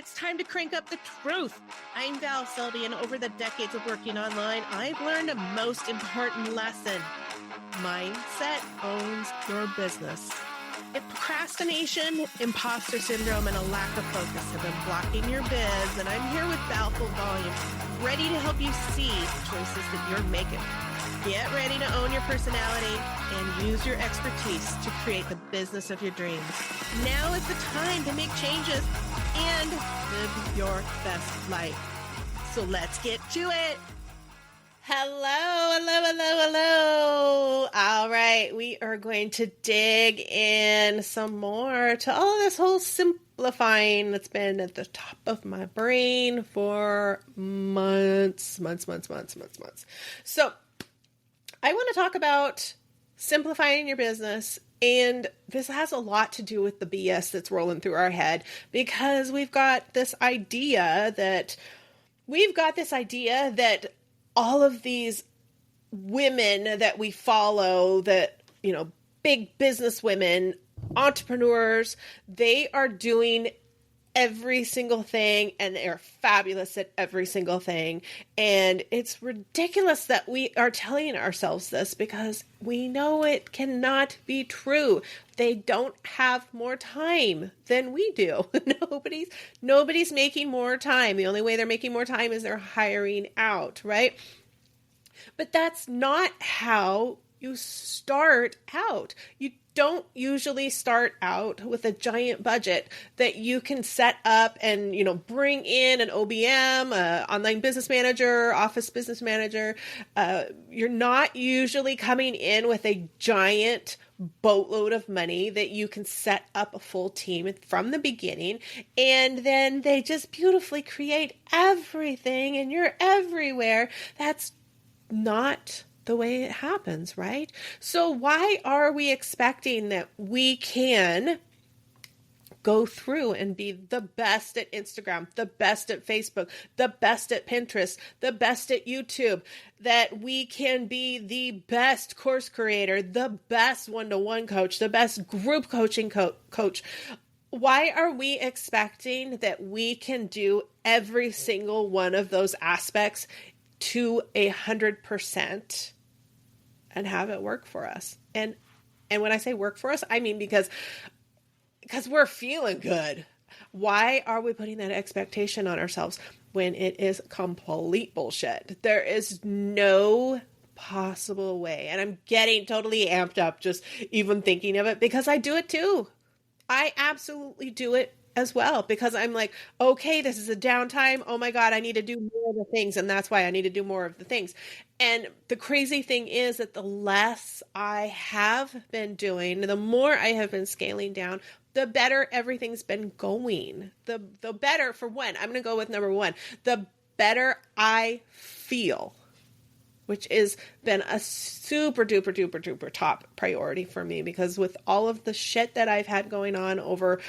it's time to crank up the truth. I'm Val Selby, and over the decades of working online, I've learned a most important lesson. Mindset owns your business. If procrastination, imposter syndrome, and a lack of focus have been blocking your biz, then I'm here with Valful Volume, ready to help you see the choices that you're making. Get ready to own your personality and use your expertise to create the business of your dreams. Now is the time to make changes and live your best life. So let's get to it. Hello. All right, we are going to dig in some more to all of this whole simplifying that's been at the top of my brain for months. So I want to talk about simplifying your business, and this has a lot to do with the BS that's rolling through our head, because we've got this idea that all of these women that we follow, that, you know, big business women, entrepreneurs, they are doing every single thing and they're fabulous at every single thing. And it's ridiculous that we are telling ourselves this, because we know it cannot be true. They don't have more time than we do. Nobody's making more time. The only way they're making more time is they're hiring out, right? But that's not how you start out. You don't usually start out with a giant budget that you can set up and, you know, bring in an OBM, online business manager, office business manager. You're not usually coming in with a giant boatload of money that you can set up a full team from the beginning, and then they just beautifully create everything and you're everywhere. That's not the way it happens, right? So why are we expecting that we can go through and be the best at Instagram, the best at Facebook, the best at Pinterest, the best at YouTube, that we can be the best course creator, the best one-to-one coach, the best group coaching coach? Why are we expecting that we can do every single one of those aspects to 100% and have it work for us? And when I say work for us, I mean because we're feeling good. Why are we putting that expectation on ourselves when it is complete bullshit? There is no possible way. And I'm getting totally amped up just even thinking of it, because I do it too. I absolutely do it as well, because I'm like, okay, this is a downtime. Oh my God, I need to do more of the things. And that's why I need to do more of the things. And the crazy thing is that the less I have been doing, the more I have been scaling down, the better everything's been going. The better, for one, I'm going to go with number one, the better I feel, which has been a super duper top priority for me, because with all of the shit that I've had going on over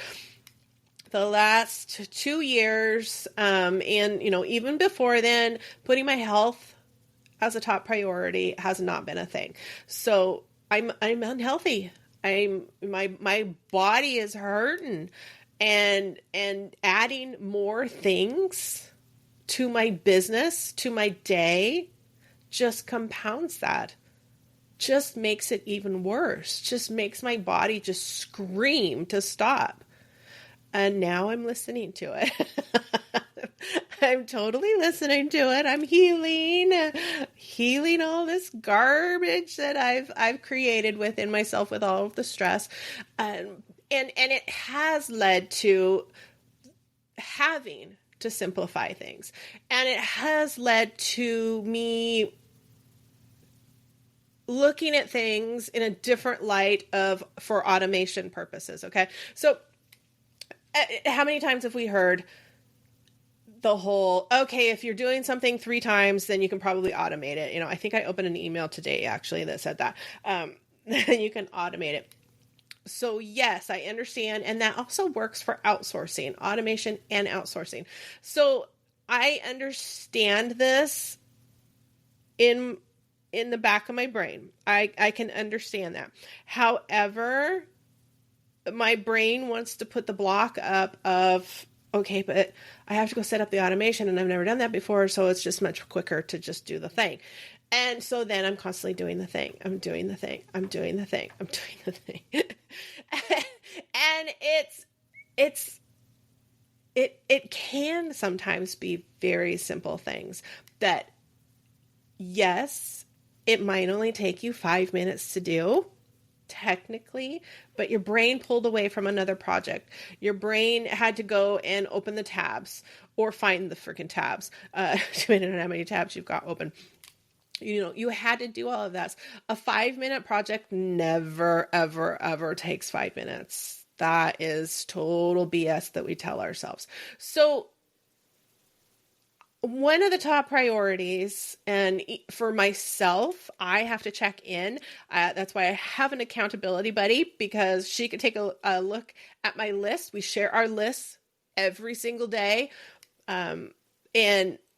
the last 2 years, and, you know, even before then, putting my health as a top priority has not been a thing. So I'm unhealthy. My body is hurting, and adding more things to my business, to my day, just compounds that. Just makes it even worse. Just makes my body just scream to stop. And now I'm listening to it. I'm totally listening to it. I'm healing all this garbage that I've created within myself with all of the stress. And it has led to having to simplify things. And it has led to me looking at things in a different light for automation purposes. Okay. So how many times have we heard the whole, okay, if you're doing something 3 times, then you can probably automate it. You know, I think I opened an email today actually that said that, you can automate it. So yes, I understand. And that also works for outsourcing, automation and outsourcing. So I understand this in the back of my brain. I can understand that. However, my brain wants to put the block up of, okay, but I have to go set up the automation and I've never done that before. So it's just much quicker to just do the thing. And so then I'm constantly doing the thing. I'm doing the thing. I'm doing the thing. I'm doing the thing. And it can sometimes be very simple things that, yes, it might only take you 5 minutes to do, technically, but your brain pulled away from another project. Your brain had to go and open the tabs or find the freaking tabs, depending on how many tabs you've got open. You had to do all of that. A 5-minute project never, ever, ever takes 5 minutes. That is total BS that we tell ourselves. So one of the top priorities, and for myself, I have to check in. That's why I have an accountability buddy, because she could take a look at my list. We share our lists every single day. And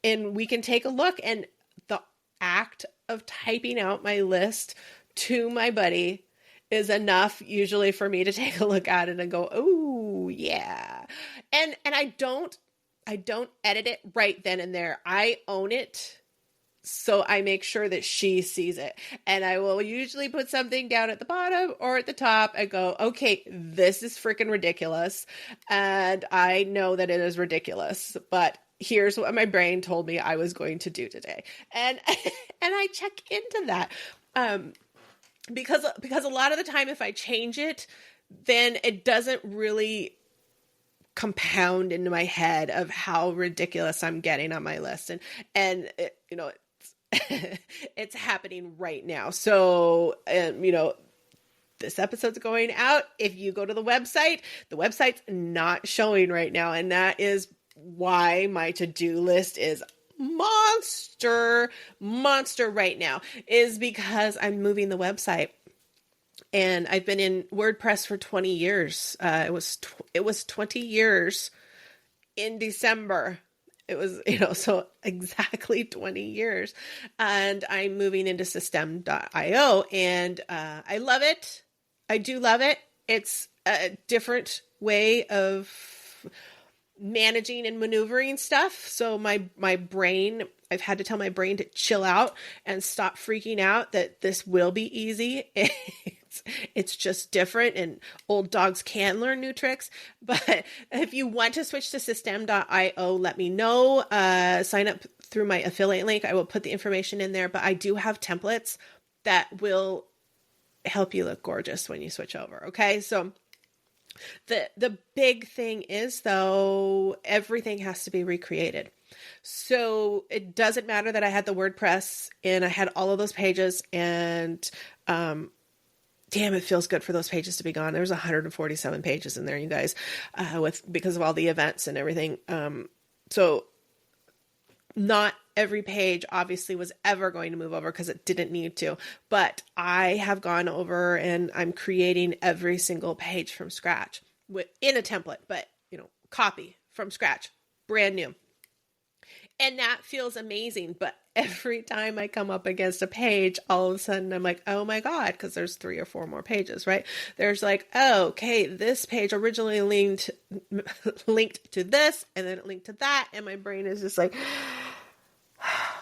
we can take a look, and the act of typing out my list to my buddy is enough usually for me to take a look at it and go, oh yeah. And I don't edit it right then and there. I own it. So I make sure that she sees it. And I will usually put something down at the bottom or at the top and go, okay, this is freaking ridiculous. And I know that it is ridiculous, but here's what my brain told me I was going to do today. And I check into that. Because a lot of the time, if I change it, then it doesn't really compound into my head of how ridiculous I'm getting on my list. And it, it's happening right now. So, this episode's going out. If you go to the website's not showing right now. And that is why my to-do list is monster right now, is because I'm moving the website. And I've been in WordPress for 20 years. It was 20 years in December. It was, so exactly 20 years. And I'm moving into system.io, and I love it. I do love it. It's a different way of managing and maneuvering stuff. So my brain, I've had to tell my brain to chill out and stop freaking out that this will be easy. It's just different, and old dogs can learn new tricks. But if you want to switch to system.io, let me know. Sign up through my affiliate link. I will put the information in there, but I do have templates that will help you look gorgeous when you switch over. Okay. So the big thing is, though, everything has to be recreated. So it doesn't matter that I had the WordPress and I had all of those pages, and, damn, it feels good for those pages to be gone. There's 147 pages in there, you guys, because of all the events and everything. So not every page obviously was ever going to move over because it didn't need to, but I have gone over and I'm creating every single page from scratch in a template, but copy from scratch, brand new. And that feels amazing. But every time I come up against a page, all of a sudden I'm like, oh my God, because there's 3 or 4 more pages, right? There's like, oh, okay, this page originally linked to this, and then it linked to that. And my brain is just like,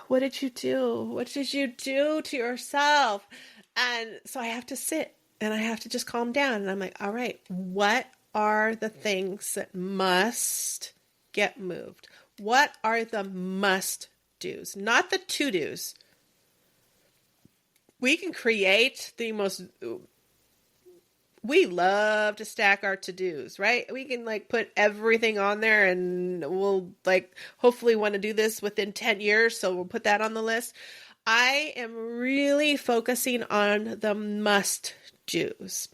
what did you do? What did you do to yourself? And so I have to sit and I have to just calm down. And I'm like, all right, what are the things that must get moved? What are the must-dos, not the to-dos? We can create we love to stack our to-dos, right? We can put everything on there, and we'll hopefully want to do this within 10 years. So we'll put that on the list. I am really focusing on the must-dos.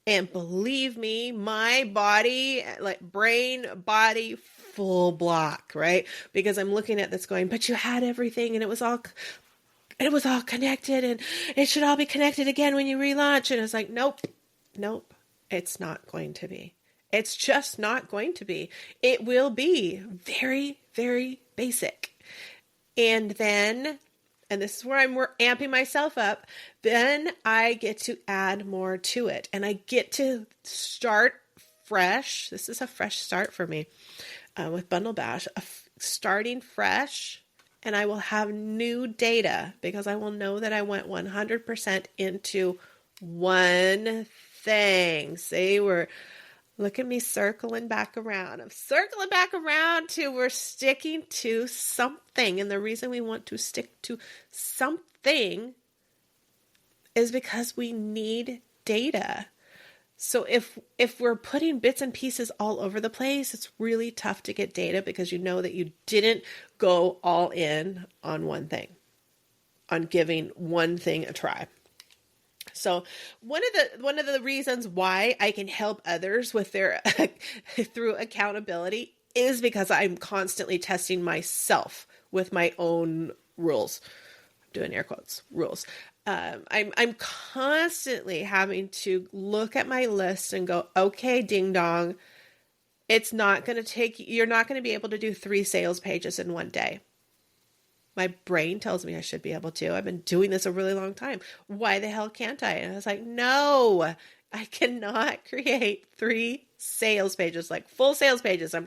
And believe me, my body, brain, body, full block, right? Because I'm looking at this going, but you had everything and it was all connected, and it should all be connected again when you relaunch. And it's like, nope, it's not going to be. It's just not going to be. It will be very, very basic. And then, and this is where I'm amping myself up, then I get to add more to it. And I get to start fresh. This is a fresh start for me with Bundle Bash, starting fresh. And I will have new data because I will know that I went 100% into one thing. See, look at me circling back around. I'm circling back around to we're sticking to something. And the reason we want to stick to something is because we need data. So if we're putting bits and pieces all over the place, it's really tough to get data because you know that you didn't go all in on one thing, on giving one thing a try. So one of the reasons why I can help others with their through accountability is because I'm constantly testing myself with my own rules. I'm doing air quotes, rules. I'm constantly having to look at my list and go, okay, ding dong, you're not going to be able to do 3 sales pages in one day. My brain tells me I should be able to. I've been doing this a really long time. Why the hell can't I? And I was like, no, I cannot create 3 sales pages, like full sales pages. I'm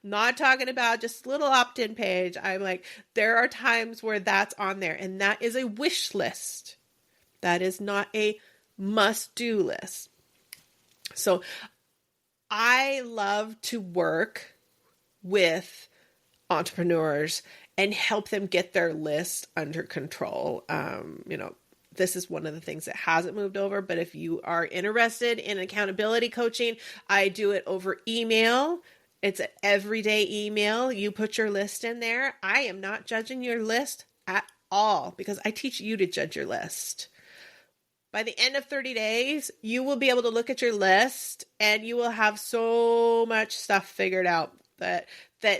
not talking about just a little opt-in page. I'm like, there are times where that's on there, and that is a wish list. That is not a must-do list. So I love to work with entrepreneurs and help them get their list under control. This is one of the things that hasn't moved over, but if you are interested in accountability coaching, I do it over email. It's an everyday email. You put your list in there. I am not judging your list at all because I teach you to judge your list. By the end of 30 days, you will be able to look at your list and you will have so much stuff figured out that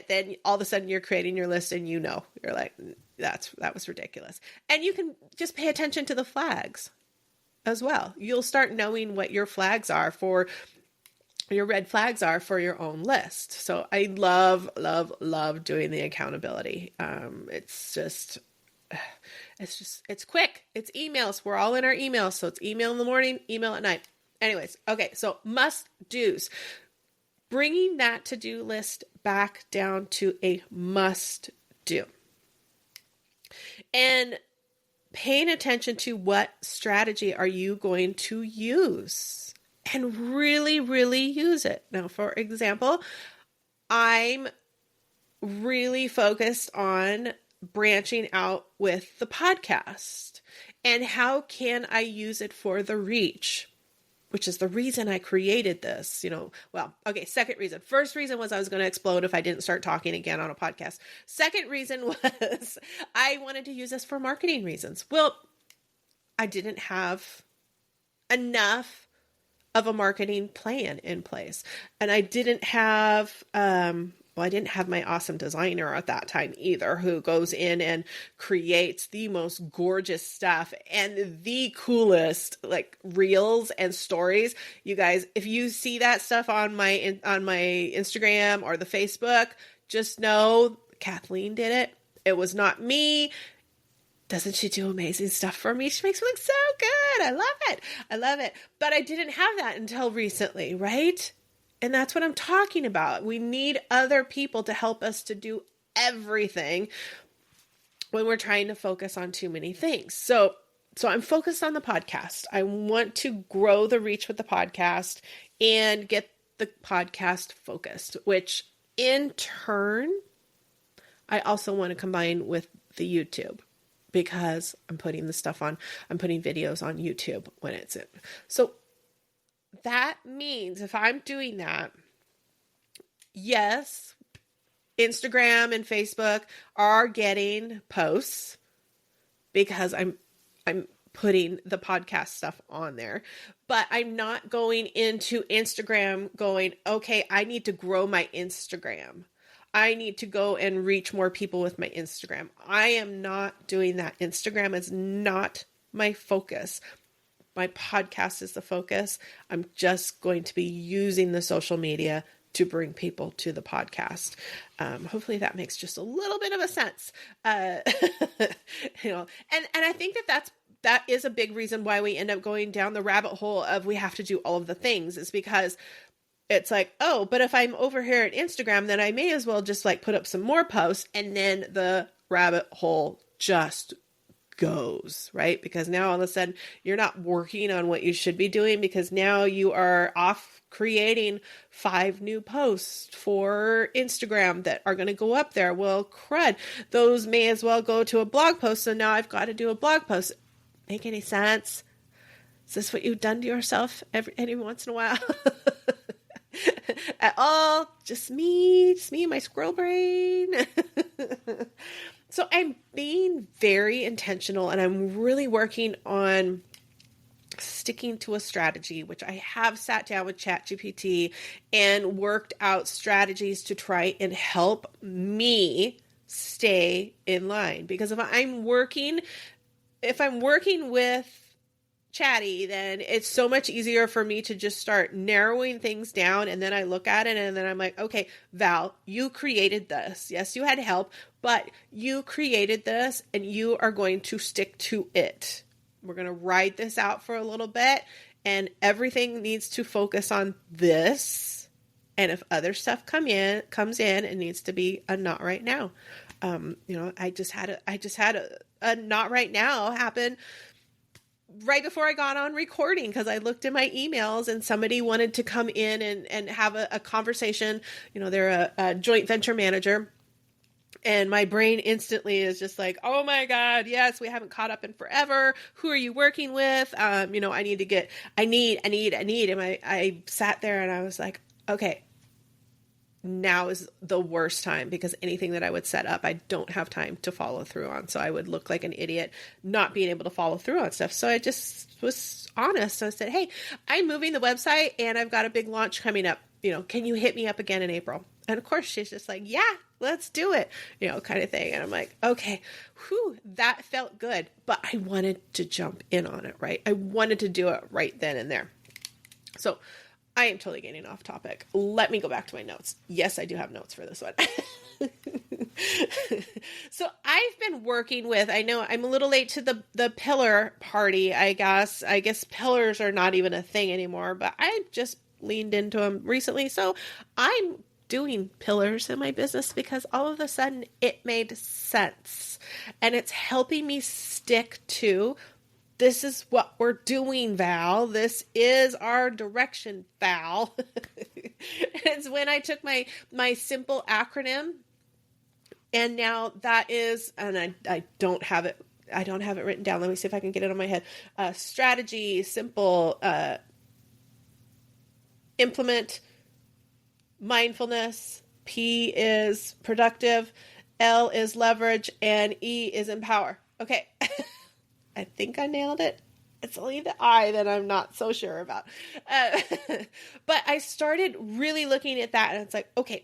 then all of a sudden you're creating your list and you're like, that was ridiculous. And you can just pay attention to the flags as well. You'll start knowing what your flags are for your red flags are for your own list. So I love, love, love doing the accountability. It's quick. It's emails. We're all in our emails. So it's email in the morning, email at night. Anyways. Okay. So must do's. Bringing that to-do list back down to a must do. And paying attention to what strategy are you going to use and really, really use it. Now, for example, I'm really focused on branching out with the podcast and how can I use it for the reach, which is the reason I created this, second reason. First reason was I was going to explode if I didn't start talking again on a podcast. Second reason was I wanted to use this for marketing reasons. Well, I didn't have enough of a marketing plan in place. And I didn't have, I didn't have my awesome designer at that time either, who goes in and creates the most gorgeous stuff and the coolest like reels and stories. You guys, if you see that stuff on my Instagram or the Facebook, just know Kathleen did it. It was not me. Doesn't she do amazing stuff for me? She makes me look so good. I love it. But I didn't have that until recently, right? And that's what I'm talking about. We need other people to help us to do everything when we're trying to focus on too many things. So I'm focused on the podcast. I want to grow the reach with the podcast and get the podcast focused, which in turn, I also want to combine with the YouTube because I'm putting videos on YouTube when it's in. So that means if I'm doing that, yes, Instagram and Facebook are getting posts because I'm putting the podcast stuff on there, but I'm not going into Instagram going, okay, I need to grow my Instagram. I need to go and reach more people with my Instagram. I am not doing that. Instagram is not my focus. My podcast is the focus. I'm just going to be using the social media to bring people to the podcast. Hopefully that makes just a little bit of a sense. And I think that is a big reason why we end up going down the rabbit hole of we have to do all of the things is because it's like, oh, but if I'm over here at Instagram, then I may as well just like put up some more posts, and then the rabbit hole just goes, right? Because now all of a sudden you're not working on what you should be doing, because now you are off creating 5 new posts for Instagram that are going to go up there. Well, crud, those may as well go to a blog post. So now I've got to do a blog post. Make any sense? Is this what you've done to yourself any once in a while? At all? Just me and my squirrel brain. So I'm being very intentional, and I'm really working on sticking to a strategy, which I have sat down with ChatGPT and worked out strategies to try and help me stay in line. Because if I'm working with Chatty, then it's so much easier for me to just start narrowing things down. And then I look at it and then I'm like, okay, Val, you created this. Yes, you had help, but you created this and you are going to stick to it. We're going to ride this out for a little bit, and everything needs to focus on this. And if other stuff comes in, it needs to be a not right now. I just had a not right now happen right before I got on recording, because I looked at my emails and somebody wanted to come in and have a conversation. They're a joint venture manager. And my brain instantly is just like, oh my God, yes, we haven't caught up in forever. Who are you working with? I need. And I sat there and I was like, okay, now is the worst time, because anything that I would set up, I don't have time to follow through on. So I would look like an idiot not being able to follow through on stuff. So I just was honest. I said, hey, I'm moving the website and I've got a big launch coming up. Can you hit me up again in April? And of course she's just like, yeah, let's do it, kind of thing. And I'm like, okay, that felt good. But I wanted to jump in on it, right? I wanted to do it right then and there. So I am totally getting off topic. Let me go back to my notes. Yes, I do have notes for this one. So I've been working with, I know I'm a little late to the pillar party, I guess. I guess pillars are not even a thing anymore, but I just leaned into them recently. So I'm doing pillars in my business because all of a sudden it made sense, and it's helping me stick to, this is what we're doing, Val. This is our direction, Val. It's when I took my simple acronym, and now that is, and I don't have it written down. Let me see if I can get it on my head. Strategy, simple, implement, mindfulness, P is productive, L is leverage, and E is empower. Okay. I think I nailed it. It's only the I that I'm not so sure about. But I started really looking at that, and it's like, okay,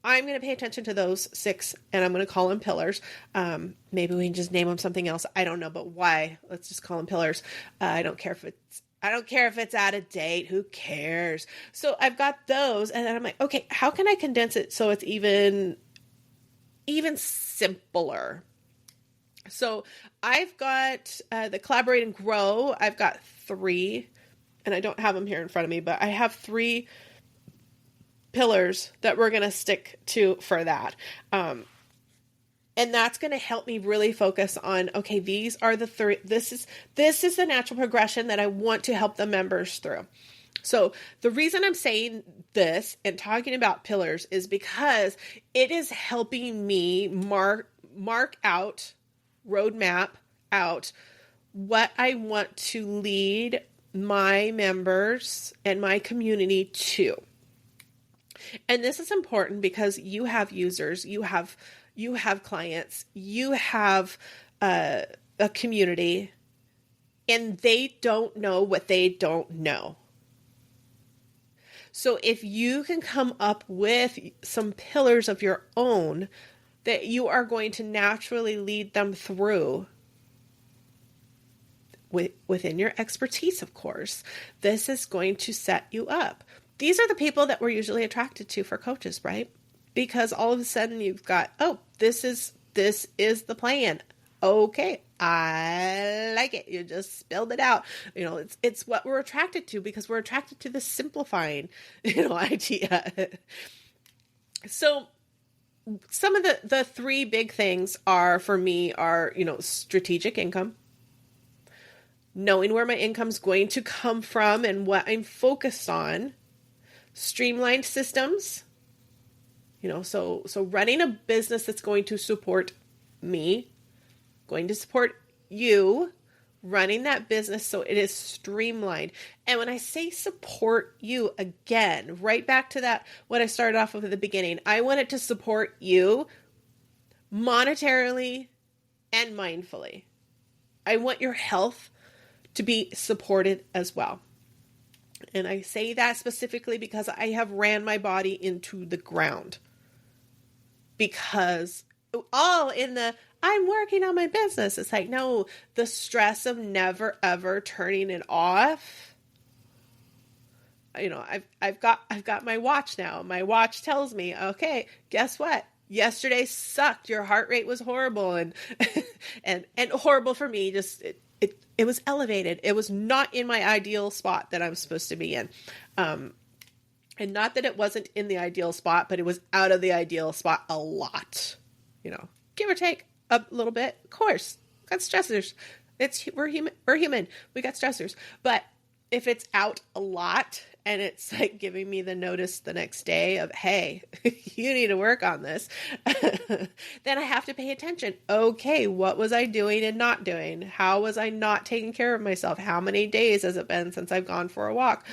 I'm going to pay attention to those 6, and I'm going to call them pillars. Maybe we can just name them something else. I don't know, but why? Let's just call them pillars. I don't care if it's out of date. Who cares? So I've got those, and then I'm like, okay, how can I condense it so it's even simpler? So I've got the collaborate and grow. I've got 3, and I don't have them here in front of me, but I have 3 pillars that we're going to stick to for that. And that's going to help me really focus on, okay, these are the 3, this is the natural progression that I want to help the members through. So the reason I'm saying this and talking about pillars is because it is helping me mark out, roadmap out what I want to lead my members and my community to. And this is important because you have users, you have clients, you have a community, and they don't know what they don't know. So if you can come up with some pillars of your own that you are going to naturally lead them through within your expertise, of course, this is going to set you up. These are the people that we're usually attracted to for coaches, right? Because all of a sudden you've got, oh, this is the plan. Okay, I like it. You just spilled it out. It's what we're attracted to because we're attracted to the simplifying, idea. So some of the three big things for me are, strategic income, knowing where my income's going to come from and what I'm focused on, streamlined systems, so running a business that's going to support me, going to support you, running that business so it is streamlined. And when I say support you, again, right back to that, what I started off with at the beginning, I want it to support you monetarily and mindfully. I want your health to be supported as well. And I say that specifically because I have ran my body into the ground. Because all in the, I'm working on my business. It's like, no, the stress of never ever turning it off. I've got my watch now. My watch tells me, okay, guess what? Yesterday sucked. Your heart rate was horrible and and horrible for me. Just it was elevated. It was not in my ideal spot that I'm supposed to be in. And not that it wasn't in the ideal spot, but it was out of the ideal spot a lot. Give or take a little bit. Of course, got stressors. We're human. We got stressors. But if it's out a lot and it's like giving me the notice the next day of, hey, you need to work on this, then I have to pay attention. Okay, what was I doing and not doing? How was I not taking care of myself? How many days has it been since I've gone for a walk?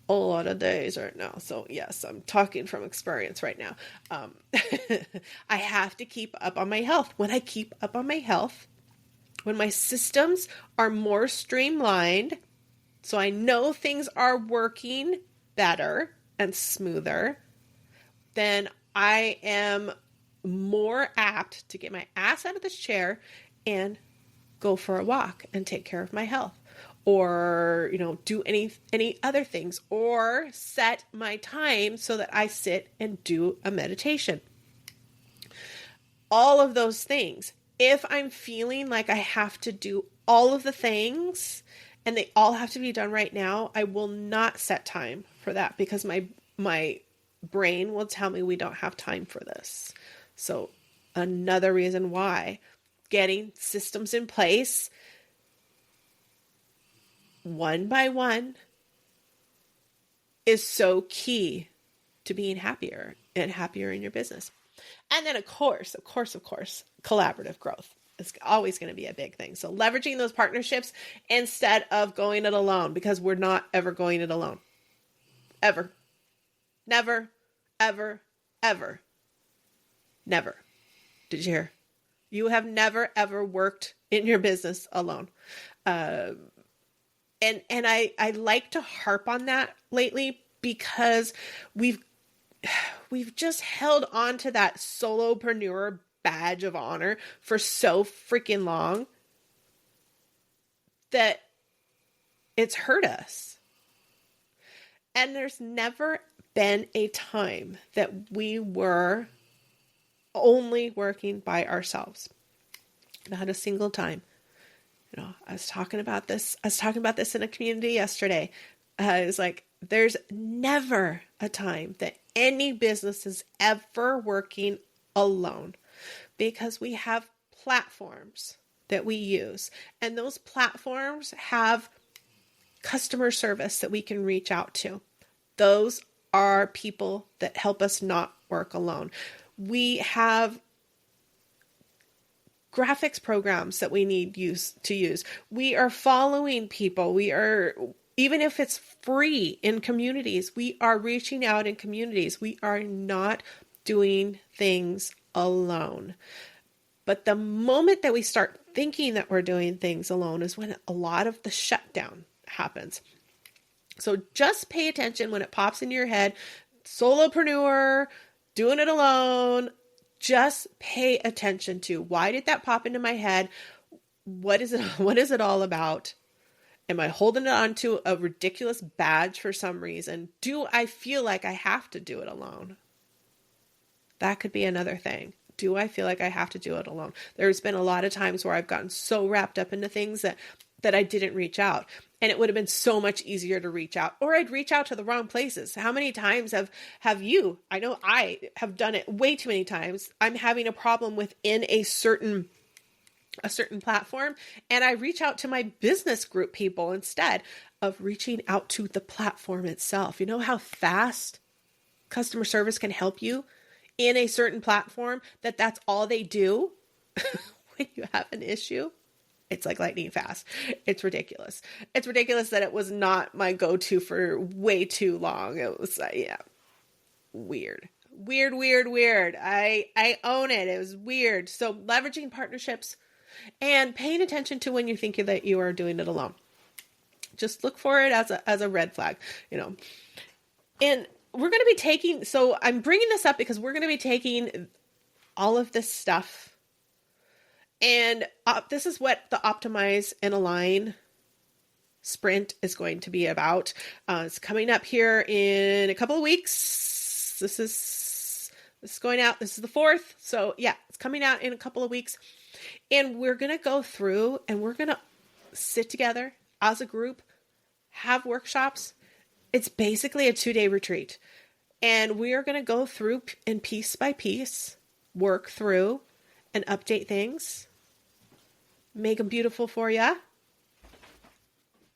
A lot of days right now. So yes, I'm talking from experience right now. I have to keep up on my health. When I keep up on my health, when my systems are more streamlined, so I know things are working better and smoother, then I am more apt to get my ass out of this chair and go for a walk and take care of my health. Or, do any other things, or set my time so that I sit and do a meditation. All of those things. If I'm feeling like I have to do all of the things and they all have to be done right now, I will not set time for that because my brain will tell me we don't have time for this. So another reason why getting systems in place one by one is so key to being happier and happier in your business. And then of course, collaborative growth is always going to be a big thing. So leveraging those partnerships instead of going it alone, because we're not ever going it alone. Ever. Never, ever, ever. Never. Did you hear? You have never, ever worked in your business alone. And I like to harp on that lately because we've just held on to that solopreneur badge of honor for so freaking long that it's hurt us. And there's never been a time that we were only working by ourselves. Not a single time. I was talking about this in a community yesterday. It was like, there's never a time that any business is ever working alone because we have platforms that we use. And those platforms have customer service that we can reach out to. Those are people that help us not work alone. We have graphics programs that we need to use. We are following people. Even if it's free in communities, we are reaching out in communities. We are not doing things alone. But the moment that we start thinking that we're doing things alone is when a lot of the shutdown happens. So just pay attention when it pops into your head, solopreneur, doing it alone. Just pay attention to, why did that pop into my head? What is it all about? Am I holding it onto a ridiculous badge for some reason? Do I feel like I have to do it alone? That could be another thing. do I feel like I have to do it alone? There's been a lot of times where I've gotten so wrapped up into things that I didn't reach out. And it would have been so much easier to reach out, or I'd reach out to the wrong places. How many times have you, I know I have done it way too many times. I'm having a problem within a certain platform, and I reach out to my business group people instead of reaching out to the platform itself. You know how fast customer service can help you in a certain platform, that's all they do when you have an issue? It's like lightning fast. It's ridiculous. It's ridiculous that it was not my go-to for way too long. It was, weird. Weird. I own it. It was weird. So leveraging partnerships and paying attention to when you think that you are doing it alone. Just look for it as a red flag, And we're going to be taking, so I'm bringing this up because we're going to be taking all of this stuff, and this is what the Optimize and Align sprint is going to be about. It's coming up here in a couple of weeks. This is going out. This is the 4th. So yeah, it's coming out in a couple of weeks, and we're going to go through and we're going to sit together as a group, have workshops. It's basically a 2-day retreat, and we are going to go through and piece by piece, work through and update things, make them beautiful for you,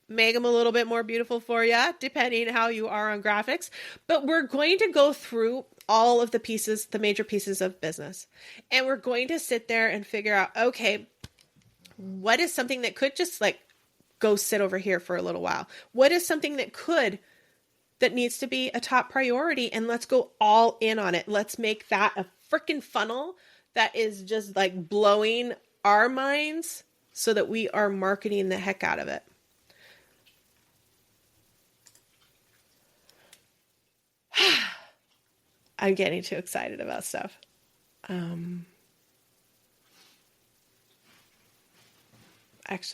make them a little bit more beautiful for you, depending how you are on graphics. But we're going to go through all of the pieces, the major pieces of business, and we're going to sit there and figure out, okay, what is something that could just like go sit over here for a little while? What is something that needs to be a top priority, and let's go all in on it. Let's make that a freaking funnel that is just like blowing our minds so that we are marketing the heck out of it. I'm getting too excited about stuff. Actually,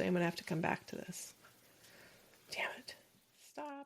I'm going to have to come back to this. Damn it. Stop.